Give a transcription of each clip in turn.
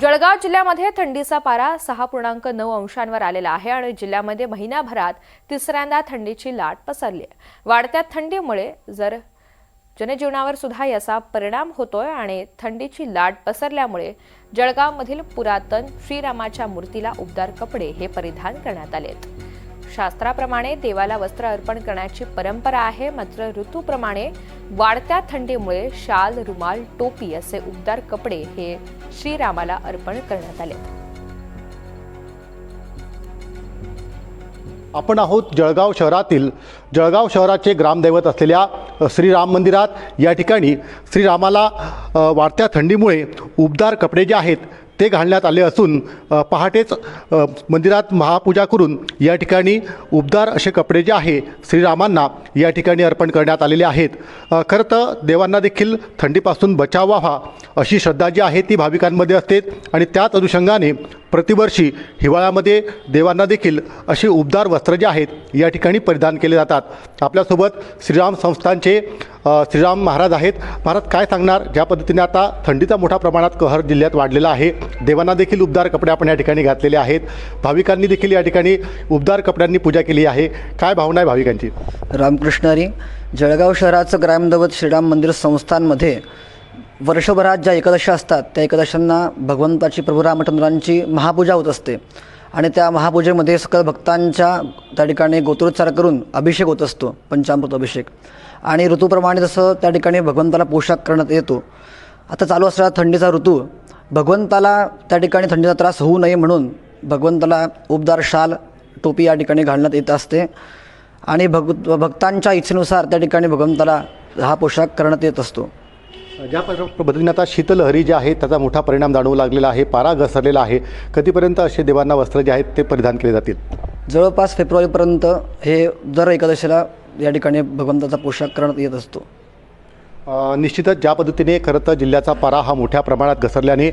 जळगाव जिल्ह्यामध्ये थंडीचा पारा 6.9 अंशांवर आलेला आहे आणि जिल्ह्यामध्ये महिनाभरात तिसऱ्यांदा थंडीची लाट पसरली आहे। वाढत्या थंडीमुळे जनजीवनावर सुद्धा याचा परिणाम होतोय आणि थंडीची लाट पसरल्यामुळे जळगावमधील पुरातन श्रीरामाच्या मूर्तीला उबदार कपडे हे परिधान करण्यात आलेत। शास्त्राप्रमाणे देवाला वस्त्र अर्पण करण्याची परंपरा आहे, मात्र ऋतूप्रमाणे वाढत्या थंडीमुळे शाल, रुमाल, टोपी असे उबदार कपडे हे श्रीरामाला अर्पण करण्यात आले। आपण आहोत जळगाव शहरातील जळगाव शहराचे ग्रामदैवत असलेल्या श्रीराम मंदिरात। या ठिकाणी श्रीरामाला वाढत्या थंडीमुळे उबदार कपडे जे आहेत ते घालण्यात आले असून पहाटेच मंदिरात महापूजा करून या ठिकाणी उबदार असे कपडे जे आहे श्रीरामांना या ठिकाणी अर्पण करण्यात आलेले आहेत। खरं तर देवांना देखील थंडीपासून बचाव व्हावा अशी श्रद्धा जी आहे ती भाविकांमध्ये असते आणि त्याच अनुषंगाने प्रतिवर्षी हिवाळ्यामध्ये देवांना देखील अशी उबदार वस्त्र जे आहेत या ठिकाणी परिधान केले जातात। आपल्यासोबत श्रीराम संस्थानचे श्रीराम महाराज आहेत। महाराज, काय सांगणार ज्या पद्धतीने आता थंडीचा मोठ्या प्रमाणात कहर जिल्ह्यात वाढलेला आहे, देवांना देखील उबदार कपडे आपण या ठिकाणी घातलेले आहेत, भाविकांनी देखील या ठिकाणी उबदार कपड्यांनी पूजा केली आहे, काय भावना आहे भाविकांची? रामकृष्ण हरी। जळगाव शहराचं ग्रामदैवत श्रीराम मंदिर संस्थानमध्ये वर्षभरात ज्या एकादशी असतात त्या एकादशांना भगवंताची प्रभू रामचंद्रांची महापूजा होत असते आणि त्या महापूजेमध्ये सकल भक्तांच्या त्या ठिकाणी गोत्रोच्चार करून अभिषेक होत असतो, पंचामृत अभिषेक। आणि ऋतूप्रमाणे जसं त्या ठिकाणी भगवंताला पोशाख करण्यात येतो। आता चालू असलेला थंडीचा ऋतू, भगवंताला त्या ठिकाणी थंडीचा त्रास होऊ नये म्हणून भगवंताला उबदार शाल, टोपी या ठिकाणी घालण्यात येत असते आणि भक्तांच्या इच्छेनुसार त्या ठिकाणी भगवंताला हा पोशाख करण्यात येत असतो। ज्या पद्धतीने आता शीतलहरी जी आहे त्याचा मोठा परिणाम जाणवू लागलेला आहे, पारा घसरलेला आहे, कधीपर्यंत असे देवांना वस्त्र जे आहेत ते परिधान केले जातील? जवळपास फेब्रुवारीपर्यंत हे दर एकादशीला या ठिकाणी भगवंताचा पोशाख करण्यात येत असतो। निश्चितच ज्या पद्धतीने खरं तर जिल्ह्याचा पारा हा मोठ्या प्रमाणात घसरल्याने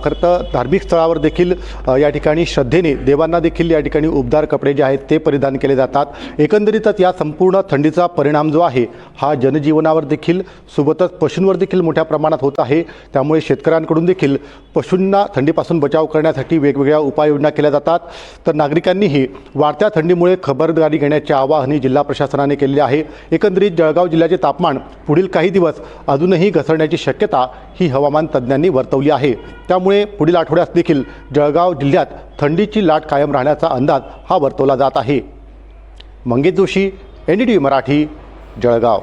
खरं तर धार्मिक स्थळावर देखील या ठिकाणी श्रद्धेने देवांना देखील या ठिकाणी उबदार कपडे जे आहेत ते परिधान केले जातात। एकंदरीतच या संपूर्ण थंडीचा परिणाम जो आहे हा जनजीवनावर देखील सोबतच पशूंवर देखील मोठ्या प्रमाणात होत आहे। त्यामुळे शेतकऱ्यांकडून देखील पशूंना थंडीपासून बचाव करण्यासाठी वेगवेगळ्या उपाययोजना केल्या जातात। तर नागरिकांनीही वाढत्या थंडीमुळे खबरदारी घेण्याचे आवाहन जिल्हा प्रशासनाने केलेले आहे। एकंदरीत जळगाव जिल्ह्याचे तापमान पुढील काही दिवस अजूनही घसरण्याची शक्यता ही हवामान तज्ज्ञांनी वर्तवली आहे। त्यामुळे पुढील आठवड्यात देखील जळगाव जिल्ह्यात थंडीची लाट कायम राहण्याचा अंदाज हा वर्तवला जात आहे। मंगेश जोशी, NDTV मराठी, जळगाव।